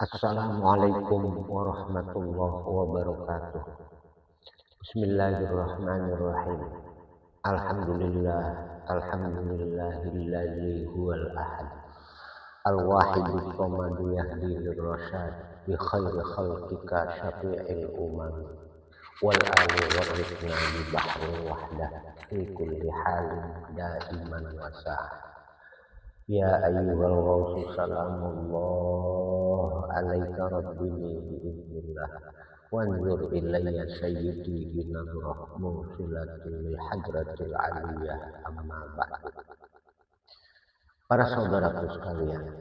Assalamualaikum warahmatullahi wabarakatuh. Bismillahirrahmanirrahim. Alhamdulillah, alhamdulillahillazi huwal ahad. Al-wahidus samadu yahdi lirrasyad bi khairi khalqika syafi'il umam. Wal ali warithna bi bahril wahdah fi kulli halin daiman wasa. Ya ayyuhal ghawsu salamullah alaika rabbini biiznillah wanzur ilayya sayyidi binazrah musilatil li hadratil aliyah amma ba'du. Para saudaraku sekalian,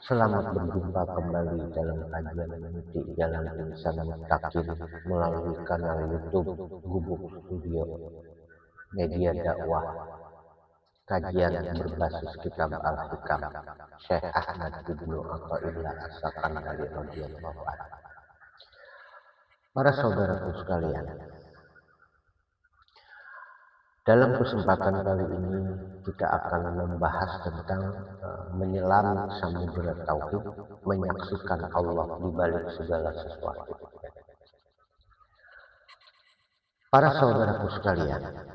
selamat berjumpa kembali dalam kajian Menti Jalan Insan Mustaqim melalui kanal YouTube Gubuk Studio Media Dakwah. Kajian berbasis kitab Al-Hikam Syekh Ahmad Ibnu Athaillah As-Sakandari radhiyallahu anhu. Para saudaraku sekalian, dalam kesempatan kali ini kita akan membahas tentang menyelam samudera tauhid, menyaksikan Allah di balik segala sesuatu. Para saudaraku sekalian,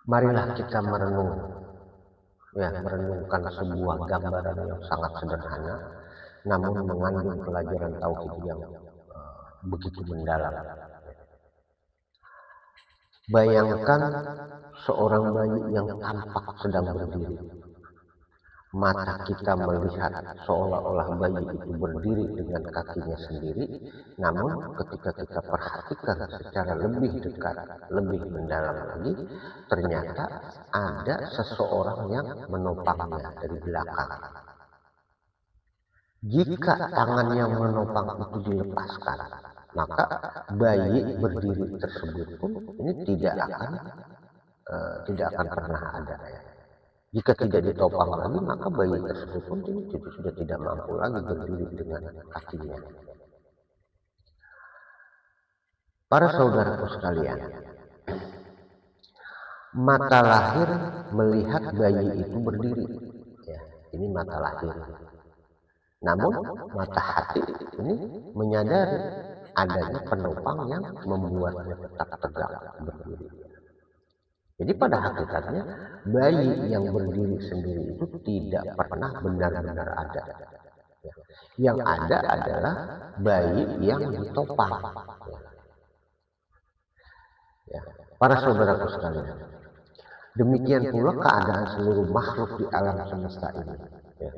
marilah kita merenungkan sebuah gambaran yang sangat sederhana, namun mengandung pelajaran tauhid yang begitu mendalam. Bayangkan seorang bayi yang tampak sedang berdiri. Mata kita melihat seolah-olah bayi itu berdiri dengan kakinya sendiri, namun ketika kita perhatikan secara lebih dekat, lebih mendalam lagi, ternyata ada seseorang yang menopangnya dari belakang. Jika tangan yang menopang itu dilepaskan, maka bayi berdiri tersebut pun ini tidak akan pernah ada. Jika tidak ditopang lagi, maka bayi tersebut pun sudah tidak mampu lagi berdiri dengan kakinya. Para saudaraku sekalian, mata lahir melihat bayi itu berdiri. Ya, ini mata lahir. Namun mata hati ini menyadari adanya penopang yang membuatnya tetap tegak berdiri. Jadi pada hakikatnya bayi yang berdiri sendiri itu tidak pernah benar-benar ada. Yang ada adalah bayi yang ditopang. Ya. Para saudaraku sekalian, demikian pula keadaan seluruh makhluk di alam semesta ini. Ya.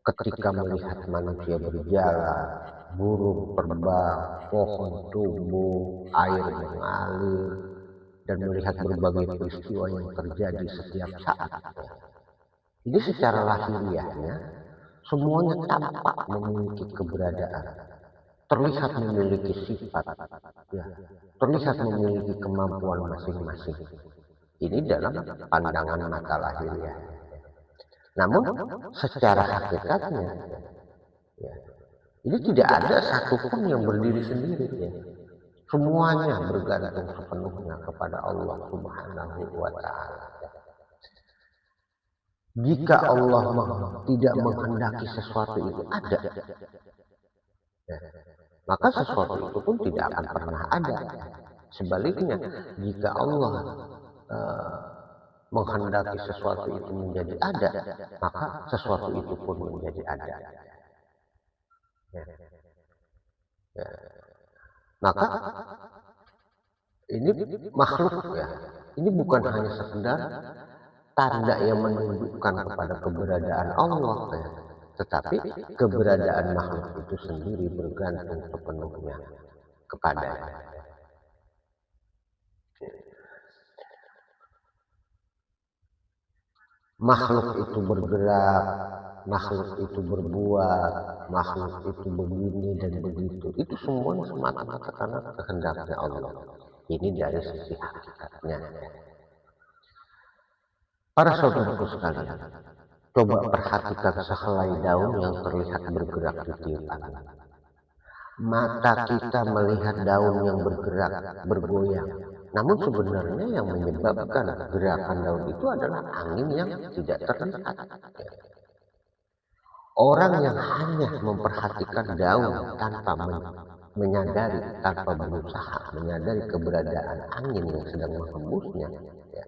Ketika melihat manusia berjalan, burung terbang, pohon tumbuh, air mengalir, dan melihat berbagai peristiwa yang terjadi setiap saat. Jadi secara lahiriahnya, semuanya tampak memiliki keberadaan, terlihat memiliki sifat, ya, terlihat memiliki kemampuan masing-masing. Ini dalam pandangan mata lahiriah. Namun secara hakikatnya, ya, ini tidak ada satupun yang berdiri sendiri. Ya. Semuanya bergantung sepenuhnya kepada Allah Subhanahu wa Ta'ala. Jika Allah tidak menghendaki sesuatu itu ada, ya, maka sesuatu itu pun tidak akan pernah ada. Sebaliknya, jika Allah menghendaki sesuatu itu menjadi ada, maka sesuatu itu pun menjadi ada. Ya. Ya. Maka ini makhluk, ya, ini bukan hanya sekedar tanda yang menunjukkan kepada keberadaan Allah, ya, tetapi keberadaan makhluk itu sendiri bergantung sepenuhnya kepadanya. Makhluk itu bergerak, makhluk itu berbuat, makhluk itu begini dan begitu. Itu semuanya semata-mata karena kehendaknya Allah. Ini dari sisi hakikatnya. Para saudaraku sekalian, coba perhatikan sehelai daun yang terlihat bergerak di tiup angin. Mata kita melihat daun yang bergerak, bergoyang. Namun sebenarnya yang menyebabkan gerakan daun itu adalah angin yang tidak terlihat. Orang yang hanya memperhatikan daun tanpa menyadari, tanpa berusaha menyadari keberadaan angin yang sedang menghembusnya, ya,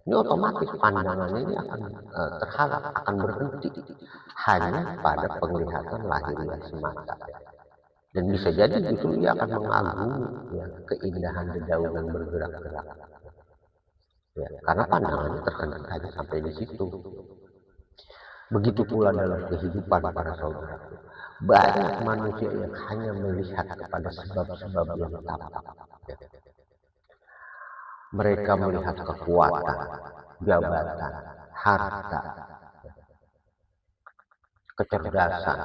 ini otomatis pandangannya ini akan terhalang, akan berhenti hanya pada penglihatan lahiriah semata. Dan bisa jadi justru ia akan mengagumi ya, keindahan dedaunan bergerak-gerak. Ya, karena pandangannya terhenti hanya sampai di situ. Begitu pula dalam kehidupan para saudaraku. Banyak manusia yang hanya melihat kepada sebab-sebab yang tampak. Ya. Mereka melihat kekuatan, jabatan, harta, kecerdasan,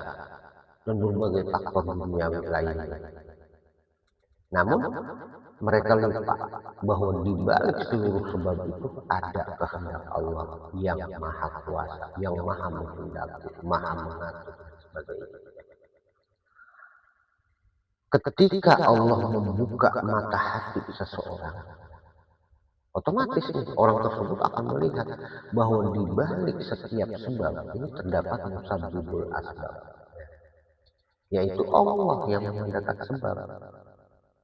dan berbagai faktor duniawi lainnya. Namun, mereka lupa bahwa di balik seluruh sebab itu ada kehendak Allah yang maha kuasa, yang maha menghendaki, maha mengatur, dan sebagainya. Ketika Allah membuka mata hati seseorang, otomatis nih, orang tersebut akan melihat bahwa di balik setiap sebab ini terdapat musabbibul asbab, yaitu Allah yang mengadakan sebab.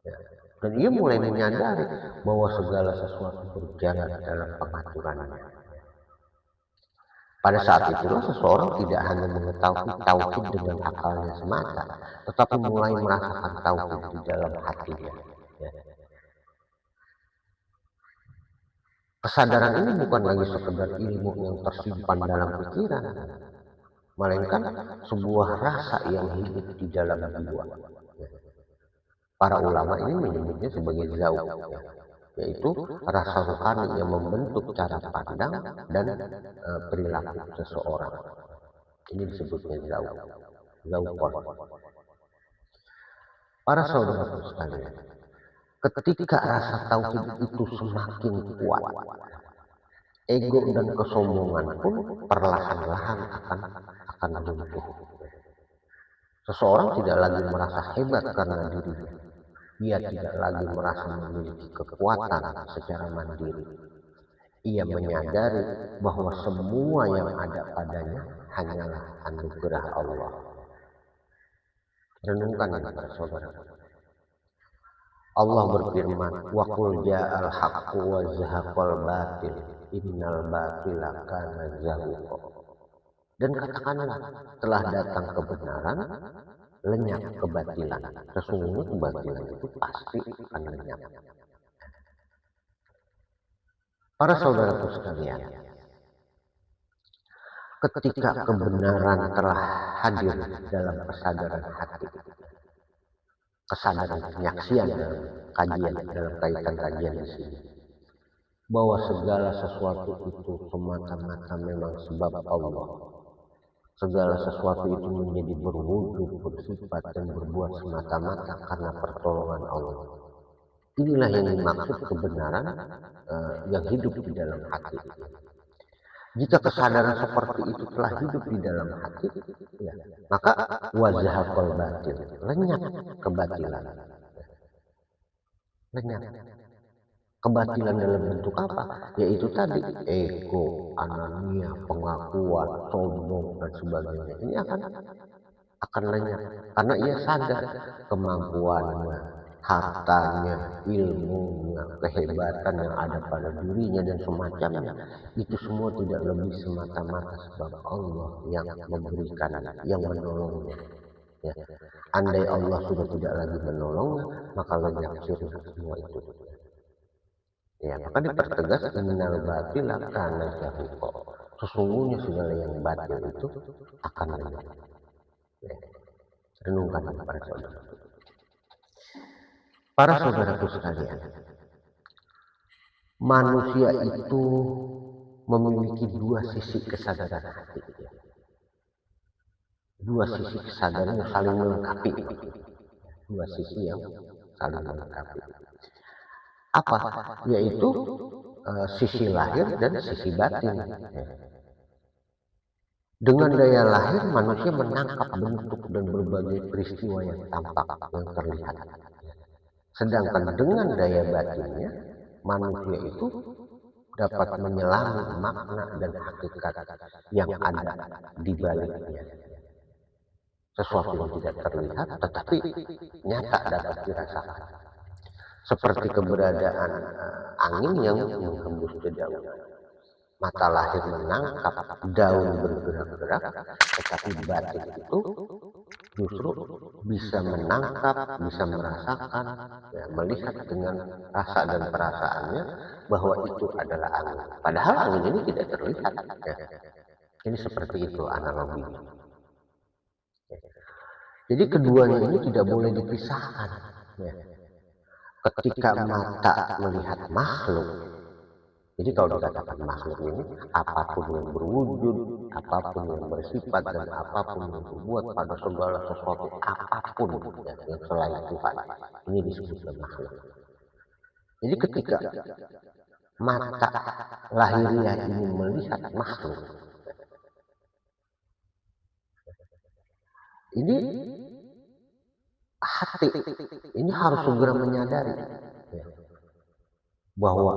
Ya. Dan ia mulai menyadari bahwa segala sesuatu berjalan dalam pengaturannya. Pada saat itulah seseorang tidak hanya mengetahui tauhid dengan akalnya semata, tetapi mulai merasakan tauhid di dalam hatinya. Ya. Kesadaran ini bukan lagi sekedar ilmu yang tersimpan dalam pikiran, melainkan sebuah rasa yang hidup di dalam jiwa. Para ulama ini menyebutnya sebagai zauq, ya, yaitu rasa rohani yang membentuk cara pandang dan perilaku seseorang. Ini disebutnya zauq, zauqon. Para saudara sekalian, ketika rasa tauhid itu semakin kuat, ego dan kesombongan pun perlahan-lahan akan runtuh. Seseorang tidak lagi merasa hebat karena dirinya. Ia tidak lagi merasa memiliki kekuatan secara mandiri. Ia menyadari bahwa semua yang ada padanya hanyalah anugerah Allah. Renungkan ini para saudara. Allah berfirman, "Wa qul ja'al haqqu wa zahaqal batil, innal batila kana zahuqa." Dan katakanlah, telah datang kebenaran, lenyap kebatilan. Sesungguhnya kebatilan itu pasti akan lenyap. Para saudaraku sekalian, ketika kebenaran telah hadir dalam kesadaran hati, kesadaran penyaksian dalam kajian, dalam kaitan kajian di sini, bahwa segala sesuatu itu semata-mata memang sebab Allah. Segala sesuatu itu menjadi berwujud, bersifat, dan berbuat semata-mata karena pertolongan Allah. Inilah yang dimaksud kebenaran yang hidup di dalam hati. Jika kesadaran seperti itu telah hidup di dalam hati, ya, maka wazahaqal batil, lenyap kebatilan. Lenyap. Kebatilan dalam bentuk apa? Yaitu tadi ego, anania, pengakuan, sombong, dan sebagainya. Ini akan lenyap karena ia sadar kemampuannya, hartanya, ilmunya, kehebatan yang ada pada dirinya dan semacamnya. Itu semua tidak lebih semata-mata sebab Allah yang memberikan, yang menolongnya. Ya. Andai Allah sudah tidak lagi menolongnya, maka lenyap sirna semua itu. Ya, maka dipertegas innal batila kana zahuqa. Sesungguhnya segala yang batil itu akan lenyap. Ya. Renungkan para saudara. Para saudaraku sekalian, manusia itu memiliki dua sisi kesadaran hati. Dua sisi kesadaran yang saling melengkapi. Dua sisi yang saling melengkapi. Apa? Yaitu sisi lahir dan sisi batin. Dengan daya lahir, manusia menangkap bentuk dan berbagai peristiwa yang tampak, yang terlihat. Sedangkan dengan daya batinnya, manusia itu dapat menyelami makna dan hakikat yang ada di baliknya. sesuatu yang tidak terlihat tetapi nyata dapat dirasakan. Seperti keberadaan angin yang menghembus dedaunan. Mata lahir menangkap daun bergerak-gerak, tetapi batin itu justru bisa menangkap, bisa merasakan, ya, melihat dengan rasa dan perasaannya bahwa itu adalah angin. Padahal angin ini tidak terlihat. Ya. Ini seperti itu analoginya. Ya. Jadi keduanya ini tidak boleh dipisahkan. Ya. Ketika mata melihat makhluk, jadi kalau dikatakan makhluk ini, apapun yang berwujud, apapun yang bersifat, dan apapun yang berbuat pada segala sesuatu, apapun ya, yang selain Tuhan, ini disebut makhluk. Jadi ketika mata lahiriah ini melihat makhluk, ini hati ini harus segera menyadari ya, bahwa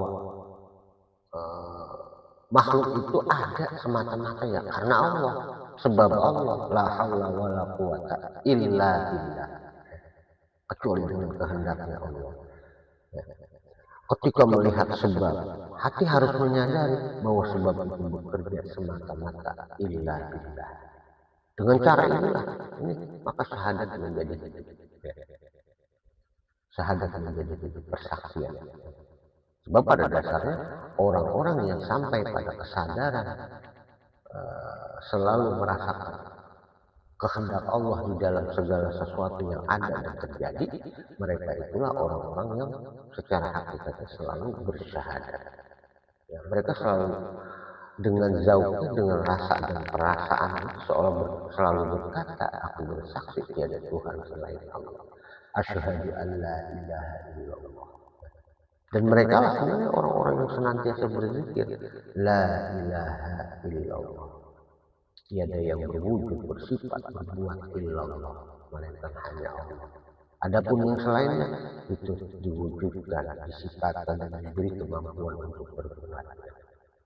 makhluk itu ada semata-mata ya karena Allah, sebab Allah la haula wala quwata illa billah, kecuali dengan kehendaknya Allah. Ya. Ketika melihat sebab, hati harus menyadari bahwa sebab itu bekerja semata-mata illa billah. Dengan cara inilah ini maka syahadat menjadi hidup. Ya. Syahadat menjadi hidup persaksian. Sebab pada dasarnya orang-orang yang sampai pada kesadaran selalu merasakan kehendak Allah di dalam segala sesuatu yang ada dan terjadi, mereka itulah orang-orang yang secara hakikatnya selalu bersyahadat. Ya, mereka selalu dengan zauqnya, dengan rasa dan perasaan seolah selalu berkata, aku bersaksi tiada Tuhan selain Allah. Asyhadu an la ilaha illallah. Dan mereka lah sebenarnya orang-orang yang senantiasa berzikir, la ilaha illallah. Tiada yang berwujud, bersifat, berbuat illallah, melainkan hanya Allah. Adapun yang selainnya itu diwujudkan, disifatkan dan diberi kemampuan untuk berbuat.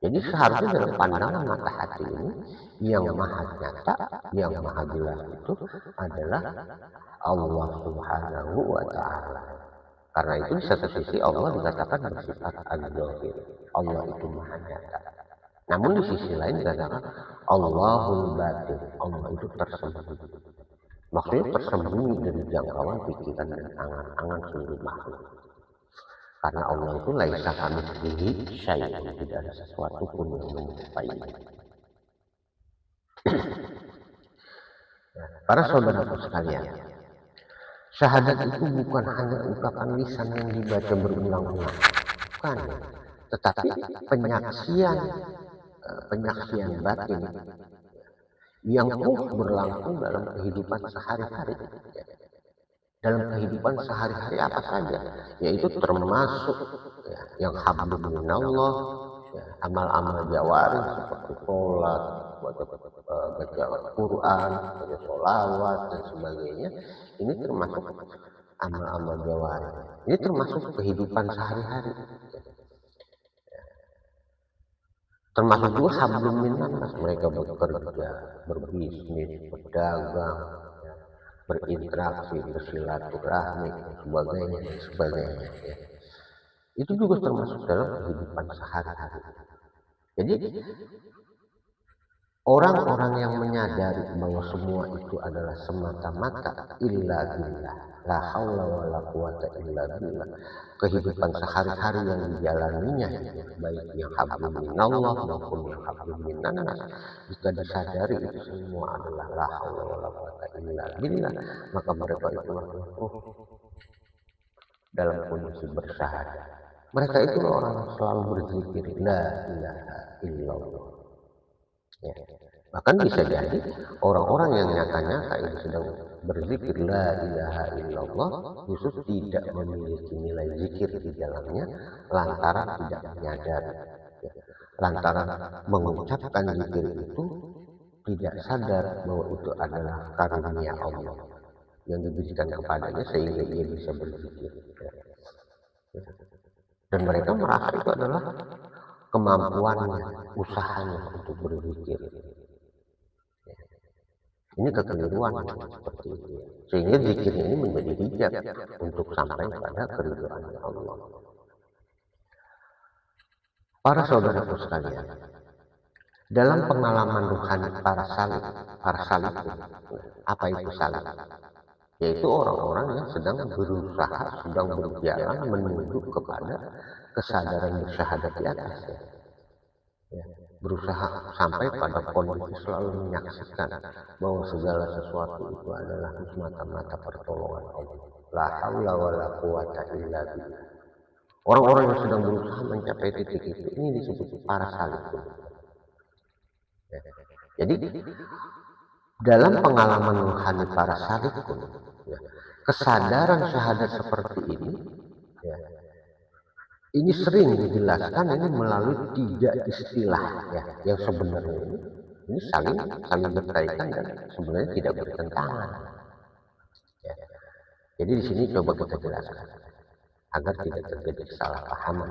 Jadi seharusnya dalam pandangan mata hati ini yang maha nyata, yang maha jelas itu adalah Allah Subhanahu wa Ta'ala. Karena itu di satu sisi Allah dikatakan bersifat al-zahir, Allah itu maha nyata. Namun di sisi lain dikatakan Allahul batin, Allah itu tersembunyi. Maksudnya tersembunyi dari jangkauan pikiran dan angan-angan seluruh makhluk. Karena Allah itu laisa kamitslihi syai'un, tidak ada sesuatu pun yang menyerupainya. Para saudaraku sekalian, syahadat itu bukan hanya ungkapan lisan yang dibaca berulang-ulang, bukan, tetapi penyaksian batin yang terus berlangsung dalam kehidupan sehari-hari. Dalam kehidupan sehari-hari apa saja, yaitu termasuk ya, yang hablum minallah, ya, amal-amal jawari seperti sholat, baca Quran, baca sholawat dan sebagainya. Ini termasuk amal-amal jawari. Ini termasuk kehidupan sehari-hari. Termasuk juga hablum minannas, mereka bekerja, berbisnis, berdagang, berinteraksi, bersilaturahmi, dan sebagainya. Ya. Itu juga termasuk dalam kehidupan sehari-hari. Jadi orang-orang yang menyadari bahwa semua itu adalah semata-mata illa billah, la haula wala quwata illa billah, kehidupan sehari-hari yang dijalaninya, baik yang hablum minallah maupun yang hablum minannas, jika disadari itu semua adalah la haula wala quwata illa billah, maka mereka itu dalam kondisi bersyahadat. Mereka itu orang yang selalu berzikir la ilaha illallah. Ya. Bahkan bisa jadi orang-orang yang nyata-nyata ini sedang berzikir la ilaha illallah justru tidak memiliki nilai zikir di dalamnya lantaran tidak menyadari. Ya. Lantaran mengucapkan zikir itu tidak sadar bahwa itu adalah karunia Allah yang diberikan kepadanya sehingga ia bisa berzikir. Ya. Dan mereka merasa itu adalah kemampuannya, usahanya untuk berzikir. Ini kekeliruan seperti itu ya. Sehingga zikir ini menjadi hijab untuk sampai pada keridhaan Allah. Para saudaraku sekalian, dalam pengalaman ruhani para salikun, apa itu salik? Yaitu orang-orang yang sedang berusaha, sedang berjalan menuju kepada kesadaran bersyahadat di atas ya. Ya, berusaha sampai pada kondisi selalu menyaksikan bahwa segala sesuatu itu adalah semata-mata pertolongan Allah. La haula wala quwata illa billah. Orang-orang yang sedang berusaha mencapai titik itu ini disebut para salikun. Ya. Jadi dalam pengalaman rohani para salikun, ya, kesadaran syahadat seperti ini, ya, ini sering dijelaskan ini melalui 3 istilah ya, yang sebenarnya ini saling berkaitan dan sebenarnya tidak bertentangan. Ya. Jadi di sini coba kita jelaskan agar tidak terjadi kesalahpahaman.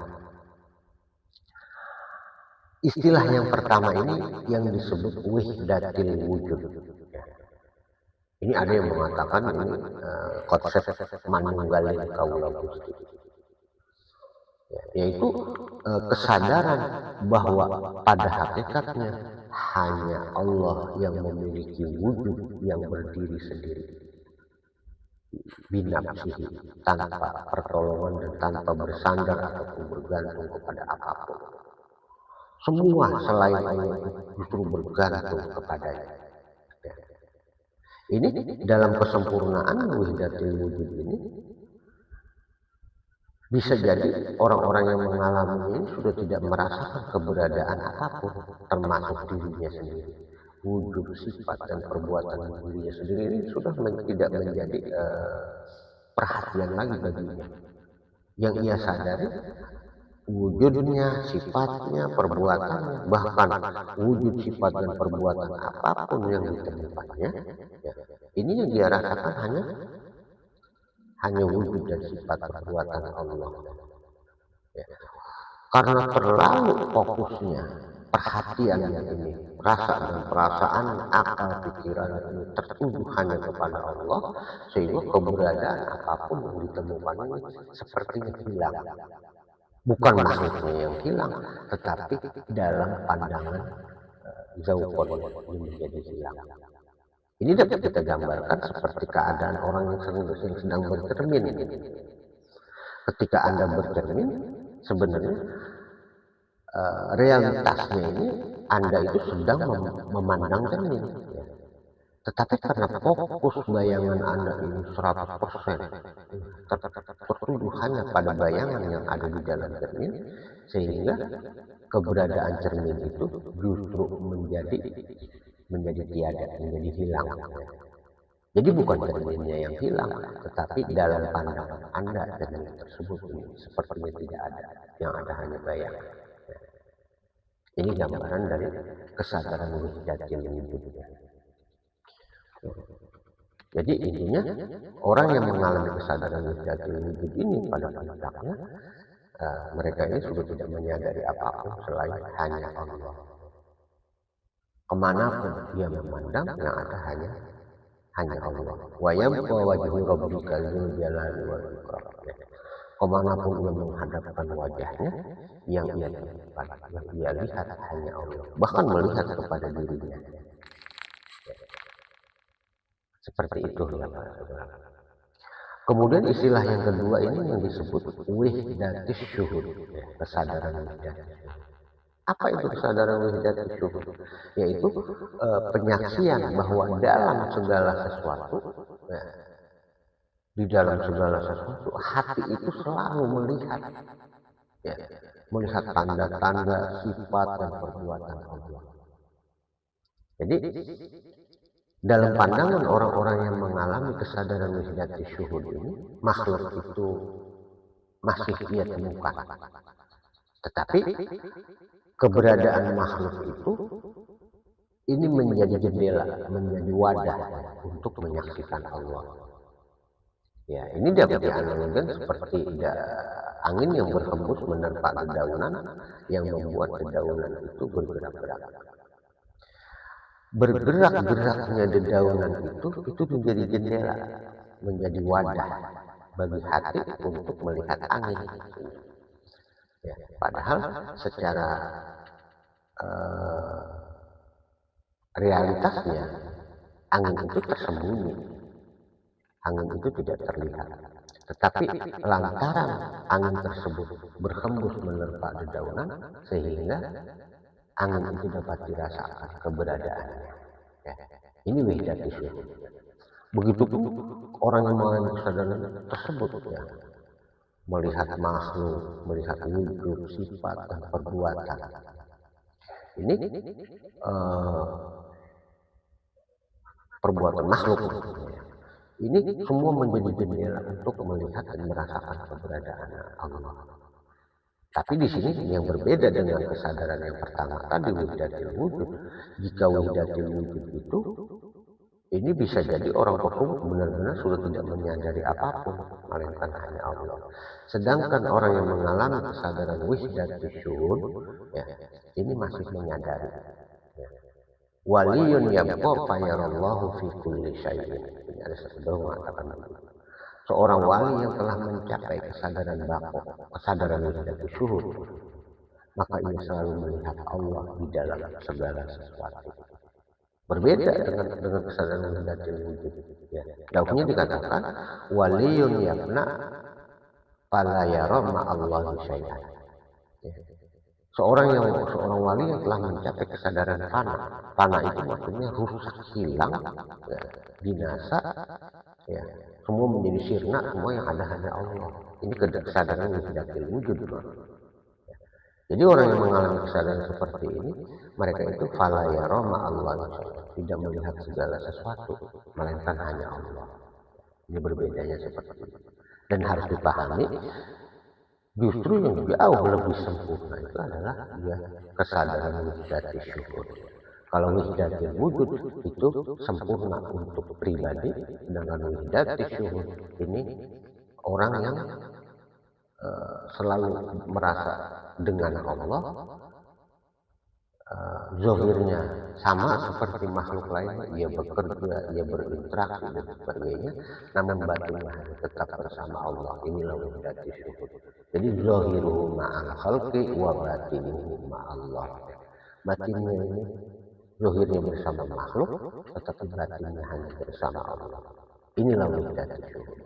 Istilah yang pertama ini yang disebut wihdatil wujud. Ya. Ini ada yang mengatakan ini konsep manunggalin kaula Gusti. Ya, yaitu kesadaran bahwa pada hakikatnya hanya Allah yang memiliki wujud yang berdiri sendiri binafsihi, tanpa pertolongan dan tanpa bersandar ataupun bergantung kepada apapun. Semua selain Allah justru bergantung kepadanya. Ya. Ini dalam kesempurnaan wahdatul wujud ini bisa jadi orang-orang yang mengalaminya ini sudah tidak merasakan keberadaan apapun, termasuk dirinya sendiri. Wujud sifat dan perbuatan dirinya sendiri ini sudah tidak menjadi perhatian lagi baginya. Yang ia sadari wujudnya, sifatnya, perbuatannya, bahkan wujud sifat dan perbuatan apapun yang ditemukannya, ya, ini yang dia rasakan hanya wujud dan sifat perbuatan Allah. Ya. Karena terlalu fokusnya perhatiannya ini, rasa dan perasaan, akal, pikiran ini tertuju hanya kepada Allah, sehingga keberadaan apapun yang ditemukan ini sepertinya hilang. Bukan makhluknya yang hilang, tetapi dalam pandangan zauqon ini menjadi hilang. Ini dapat kita gambarkan seperti keadaan orang yang sedang bercermin. Ketika Anda bercermin, sebenarnya realitasnya ini Anda itu sedang memandang cermin. Ya. Tetapi karena fokus bayangan Anda ini 100% tertuju hanya pada bayangan yang ada di dalam cermin, sehingga keberadaan cermin itu justru menjadi tiada, menjadi hilang. Jadi bukan cerminnya yang hilang, tetapi dalam pandangan Anda cermin tersebut ini sepertinya tidak ada, yang ada hanya bayangan. Ini gambaran dari kesadaran wahdatil wujud. Jadi intinya orang yang mengalami kesadaran wahdatil wujud ini pada puncaknya, mereka ini sudah tidak menyadari apapun selain hanya Allah. Kemanapun dia memandang, yang ada hanya Allah. Wa yabqa wajhu rabbika dzul jalali wal ikram. Kemanapun ia menghadapkan wajahnya, yang ia lihat hanya Allah. Bahkan melihat kepada dirinya. Seperti itu ya Pak Saudara. Kemudian istilah yang kedua ini yang disebut wihdatus syuhud, ya, kesadaran wihdat. Apa itu kesadaran wihdatus syuhud? Yaitu penyaksian bahwa dalam segala sesuatu, ya, di dalam segala sesuatu hati itu selalu melihat, ya, melihat tanda-tanda sifat dan perbuatan Allah. Jadi dalam pandangan orang-orang yang mengalami kesadaran wahdatus syuhud ini, makhluk itu masih ia temukan. Tetapi keberadaan makhluk itu ini menjadi jendela, menjadi wadah untuk menyaksikan Allah. Ya, ini dapat dianalogikan seperti angin yang berhembus menerpa dedaunan yang membuat dedaunan itu bergerak-gerak. bergerak-geraknya dedaunan itu menjadi jendela, menjadi wadah bagi hati untuk melihat angin. Ya, padahal secara eh, realitasnya angin itu tersembunyi, angin itu tidak terlihat. Tetapi lantaran angin tersebut berhembus menerpa dedaunan, sehingga angin itu dapat dirasakan keberadaannya. Ya. Ini wihdati syuhud. Begitupun orang yang mengalami kesadaran tersebut, ya, melihat makhluk, melihat wujud, sifat, dan perbuatan. Ini perbuatan makhluk. Ini semua menjadi jendela untuk melihat dan merasakan keberadaan Allah. Tapi di sini yang berbeda dengan kesadaran yang pertama tadi, wihdatil wujud. Jika wihdatil wujud itu, ini bisa jadi orang tersebut benar-benar sudah tidak menyadari apapun, melainkan hanya Allah. Sedangkan orang yang mengalami kesadaran wihdatil syuhud, ya, ini masih menyadari. Ya. Waliyun yabqa fayarallahu fi kulli syai'in. Ini ada seseorang mengatakan begitu. Seorang wali yang telah mencapai kesadaran bako, kesadaran wihdatil syuhud, maka ia selalu melihat Allah di dalam segala sesuatu. Berbeda dengan kesadaran wihdatil wujud. Ya. Dauhnya dikatakan waliyun yabna fala yara ma'allahi syai'an. Ya. Seorang wali yang telah mencapai kesadaran fana. Fana itu maksudnya rusak, hilang, ya, binasa, ya, semua menjadi sirna, semua yang ada hanya Allah. Ini kesadaran wihdatil wujud. Ya. Jadi orang yang mengalami kesadaran seperti ini, mereka itu fala yara ma'allahi syai'an, tidak melihat segala sesuatu, melainkan hanya Allah. Ini berbedanya seperti itu. Dan harus dipahami, justru yang jauh lebih sempurna itu adalah dia kesadaran wihdatil syuhud. Kalau wihdatil wujud itu sempurna untuk pribadi, sedangkan wihdatil syuhud ini orang yang selalu merasa dengan Allah, zahirnya sama seperti makhluk lainnya, ia bekerja, ia berinteraksi dan sebagainya, namun batinnya tetap bersama Allah. Inilah wihdatil syuhud. Jadi zahiruhu ma'al khalqi wa batinuhu ma'allah. Batinnya ini zahirnya bersama makhluk, tetapi batinnya hanya bersama Allah. Inilah wihdatil syuhud.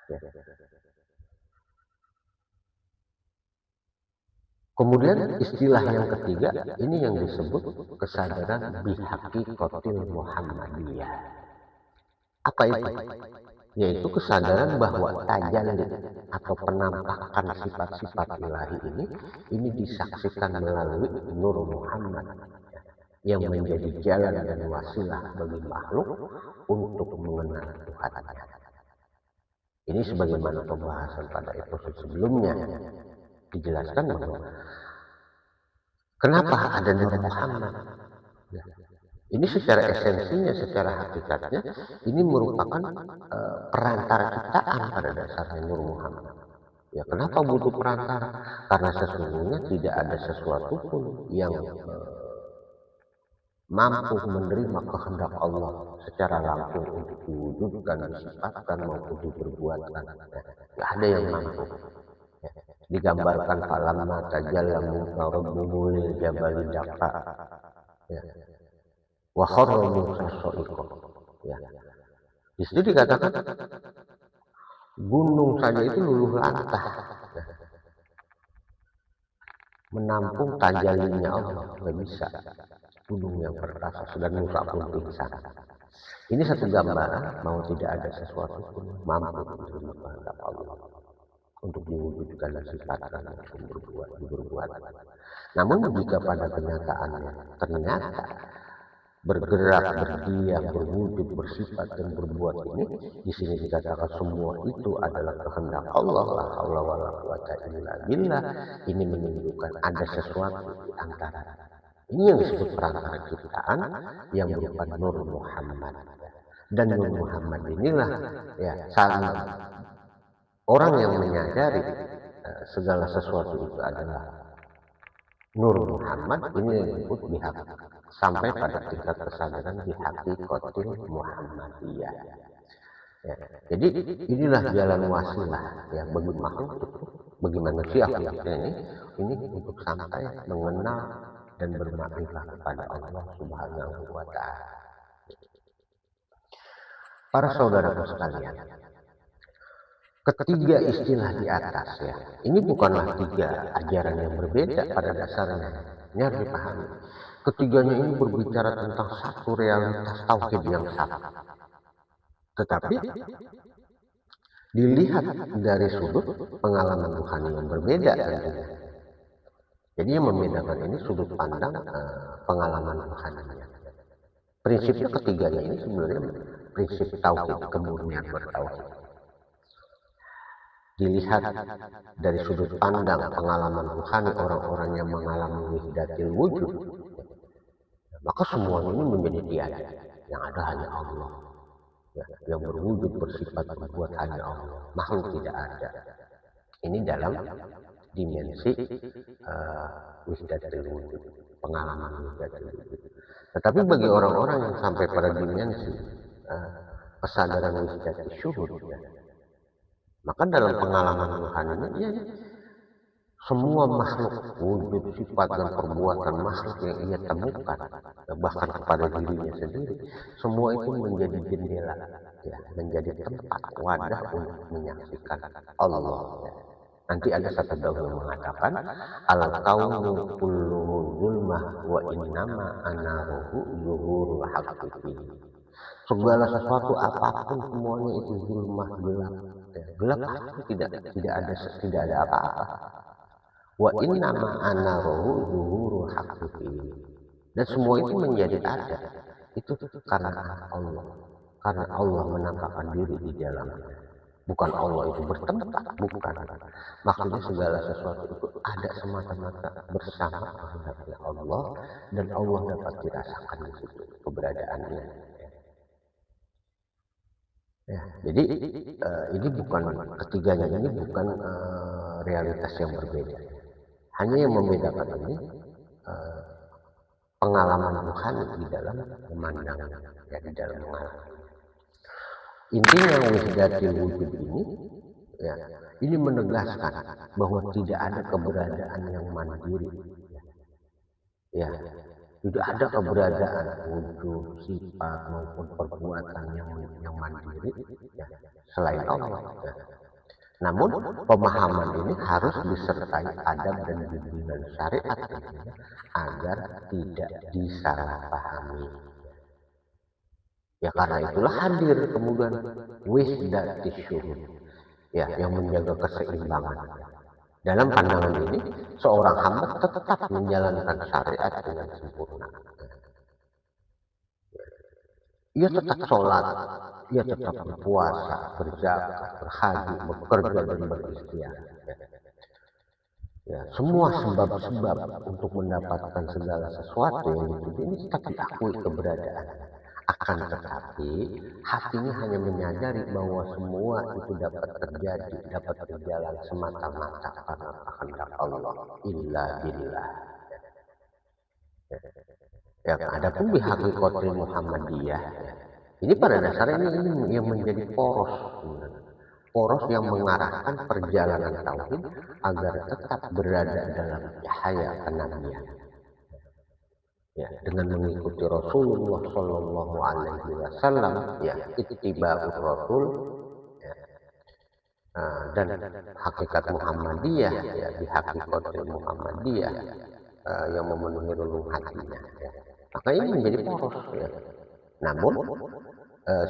Ya. Kemudian istilah yang ketiga, ini yang disebut kesadaran bihaqiqatil Muhammadiyah. Apa itu? Yaitu kesadaran bahwa tajalli atau penampakan sifat-sifat ilahi ini disaksikan melalui Nur Muhammad, yang menjadi jalan dan wasilah bagi makhluk untuk mengenal Tuhannya. Ini sebagaimana pembahasan pada episode sebelumnya dijelaskan bahwa kenapa ada Nur Muhammad. Ya. Ini secara esensinya, secara hakikatnya, ini merupakan perantara ciptaan pada dasarnya Nur Muhammad. Ya, kenapa butuh perantara? Karena sesungguhnya tidak ada sesuatu pun yang mampu menerima kehendak Allah secara langsung untuk diwujudkan, disifatkan maupun diperbuatkan. Tidak ada yang mampu. Ya. Digambarkan falamma tajalla Musa rabbuhu lil jabali dakka. Ya. Wa kharra Musa sa'iqa. Ya. Di situ dikatakan gunung saja itu luluh lantah, ya, menampung tajallinya Allah, nggak bisa. Gunung yang perkasa, dan Musa pun pingsan. Ini satu gambaran bahwa tidak ada sesuatu pun mampu menerima kehendak Allah untuk diwujudkan dan sifatkan langsung diperbuat. Namun jika pada kenyataannya ternyata bergerak, berdiam, berwujud, bersifat dan berbuat ini, di sini dikatakan semua itu adalah kehendak Allah. La haula wala quwata illa billah. Ini menunjukkan ada sesuatu di antara. Ini yang disebut perantara ciptaan yang berupa Nur Muhammad. Dan Nur Muhammad inilah, ya, orang yang menyadari segala sesuatu itu adalah Nur Muhammad, ini yang disebut sampai pada tingkat kesadaran di hakikatul Muhammadiyah. Ya, jadi inilah jalan wasilah ya bagi makhluk, bagi manusia khususnya ini untuk sampai mengenal dan bermakrifat kepada Allah Subhanahu wa Ta'ala. Para saudaraku sekalian, ketiga istilah di atas ya, ini bukanlah tiga ajaran yang berbeda pada dasarnya. Ini harus dipahami. Ketiganya ini berbicara tentang satu realitas tauhid yang sama. Tetapi dilihat dari sudut pengalaman rohani yang berbeda tentunya. Jadi yang membedakan ini sudut pandang pengalaman rohaninya. Prinsipnya ketiganya ini sebenarnya prinsip tauhid, kemurnian bertauhid. Dilihat dari sudut pandang pengalaman rohani orang-orang yang mengalami wahdatul wujud, maka semuanya ini menjadi tiada. Yang ada hanya Allah. Ya, yang berwujud bersifat berbuat hanya Allah. Makhluk tidak ada. Ini dalam dimensi wahdatul wujud, pengalaman wahdatul wujud. Tetapi bagi orang-orang yang sampai pada dimensi kesadaran wahdatul syuhud, ya, maka dalam pengalaman rohaninya ya, semua makhluk wujud sifat dan perbuatan makhluk yang ia temukan, bahkan kepada dirinya sendiri, semua itu menjadi jendela, ya, menjadi tempat wadah untuk menyaksikan Allah. Ya. Nanti ada satu daun yang mengatakan al-kaunu kulluhu zulmah wa innama anaruhu zuhurul haqqi. Segala sesuatu apapun semuanya itu zulmah, gelap. Ya, gelap itu tidak ada apa-apa. Wa innama anaruhu zuhurul haqqi. Dan semua itu menjadi ada. Itu karena Allah. Karena Allah menampakkan diri di dalamnya. Bukan Allah itu bertempat, bukan. Maksudnya segala sesuatu itu ada semata-mata bersama kehendaknya Allah, dan Allah dapat dirasakan di situ keberadaannya. Ya, jadi ini bukan ketiganya, ini bukan realitas yang berbeda. Hanya yang membedakan ini pengalaman rohani di dalam memandang, ya, di dalam mengalami. Intinya wahdatul wujud ini, ya, ini menegaskan bahwa tidak ada keberadaan yang mandiri. Ya, tidak ada keberadaan wujud, sifat maupun perbuatan yang mandiri, ya, selain Allah. Ya. Namun pemahaman ini harus disertai adab dan bimbingan syariat agar tidak disalahpahami. Ya karena itulah hadir kemudian wahdatul syuhud, ya, yang menjaga keseimbangan. Dalam pandangan ini, seorang hamba tetap menjalankan syariat dengan sempurna. Ia tetap sholat, ia tetap berpuasa, berzakat, berhaji, bekerja dan berikhtiar. Ya, semua sebab-sebab untuk mendapatkan segala sesuatu yang dituju ini tetap diakui keberadaan. Akan tetapi hatinya hanya menyadari bahwa semua itu dapat terjadi, dapat berjalan semata-mata karena kehendak Allah. Illa billah. Ya, adapun bihaqikatul Muhammadiyah, ini pada dasarnya ini yang menjadi poros yang mengarahkan perjalanan tauhid agar tetap berada dalam cahaya kenabian. Ya, dengan mengikuti Rasulullah Shallallahu Alaihi Wasallam, ya, ittiba'ur Rasul, ya, dan hakikat Muhammadiyah, ya, di hakikatul Muhammadiyah yang memenuhi relung hatinya. Ya. Maka ini menjadi poros. Ya. Namun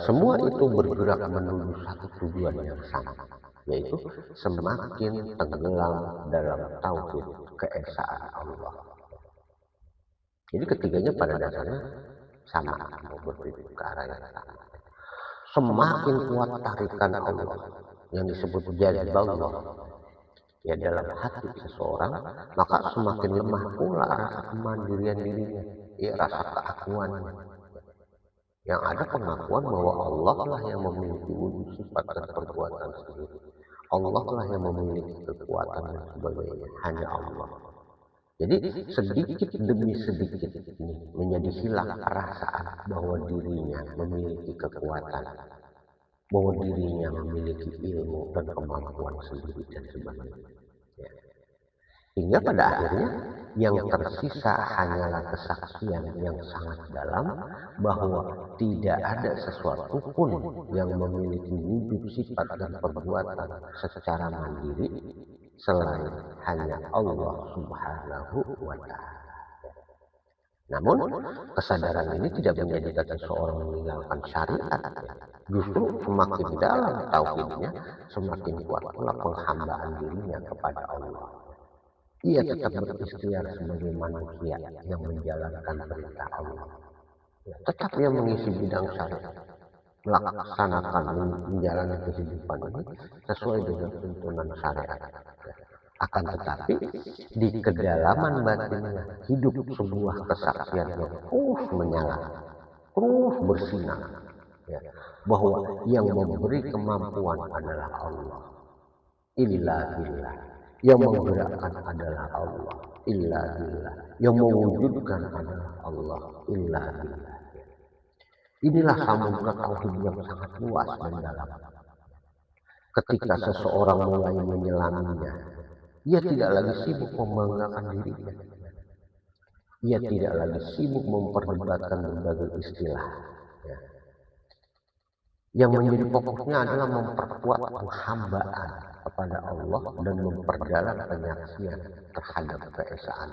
semua itu bergerak menuju satu tujuan yang sama, yaitu semakin tenggelam dalam tauhid keesaan Allah. Jadi ketiganya pada dasarnya sama, bertuju ke arah yang sama. Semakin kuat tarikan Allah yang disebut jazballah, ya, dalam hati seseorang, maka semakin lemah pula rasa kemandirian dirinya, ya, rasa keakuannya. Yang ada pengakuan bahwa Allah lah yang memiliki wujud sifat dan perbuatan sendiri. Allah lah yang memiliki kekuatan dan sebagainya, hanya Allah. Jadi sedikit demi sedikit ini menjadi hilang perasaan bahwa dirinya memiliki kekuatan, bahwa dirinya memiliki ilmu dan kemampuan sendiri dan sebagainya. Ya. Hingga pada akhirnya yang tersisa hanyalah kesaksian yang sangat dalam bahwa tidak ada sesuatu pun yang memiliki wujud sifat dan perbuatan secara mandiri selain hanya Allah Subhanahu wa Ta'ala. Namun, kesadaran ini tidak menjadikan seseorang meninggalkan syariat. Justru semakin dalam tauhidnya, semakin kuat pula penghambaan dirinya kepada Allah. Ia tetap berikhtiar sebagai manusia yang menjalankan perintah Allah. Tetap ia mengisi bidang syariat, melaksanakan menjalani kehidupan ini sesuai dengan tuntunan syariat. Akan tetapi di kedalaman batinnya hidup sebuah kesaksian yang terus menyala, terus bersinar, ya, bahwa yang memberi kemampuan adalah Allah, illa billah. Yang menggerakkan adalah Allah, illa billah. Yang mewujudkan adalah Allah, illa billah. Inilah samudra tauhid yang sangat luas dan dalam. Ketika seseorang mulai menyelaminya, ia tidak lagi sibuk membanggakan dirinya. Ia tidak lagi sibuk memperdebatkan berbagai istilah. Ya. Yang menjadi fokusnya adalah memperkuat penghambaan kepada Allah dan memperdalam penyaksian terhadap keesaan.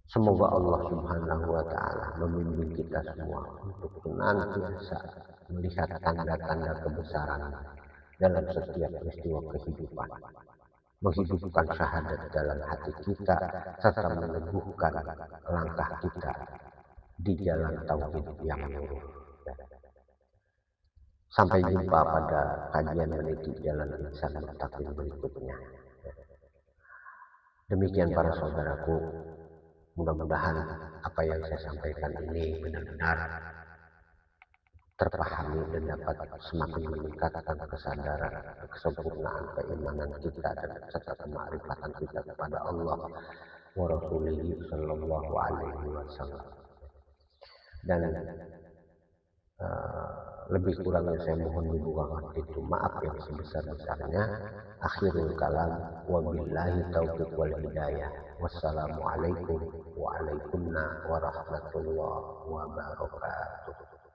Semoga Allah Subhanahu wa Ta'ala membimbing kita semua untuk senantiasa melihat tanda-tanda kebesaran dalam setiap peristiwa kehidupan, menghidupkan syahadat dalam hati kita, serta meneguhkan langkah kita di jalan tauhid yang lurus. Sampai jumpa pada kajian meniti jalan insan mustaqim berikutnya. Demikian para saudaraku, mudah-mudahan apa yang saya sampaikan ini benar-benar terpahami dan dapat semakin meningkatkan kesadaran, kesempurnaan keimanan kita dan serta kemakrifatan kita kepada Allah wa Rasulihi sallallahu alaihi wasallam. Dan lebih kurangnya saya mohon dibukakan pintu maaf yang sebesar-besarnya. Akhirul kalam, wabillahi taufiq wal hidayah. Wassalamualaikum warahmatullahi wabarakatuh.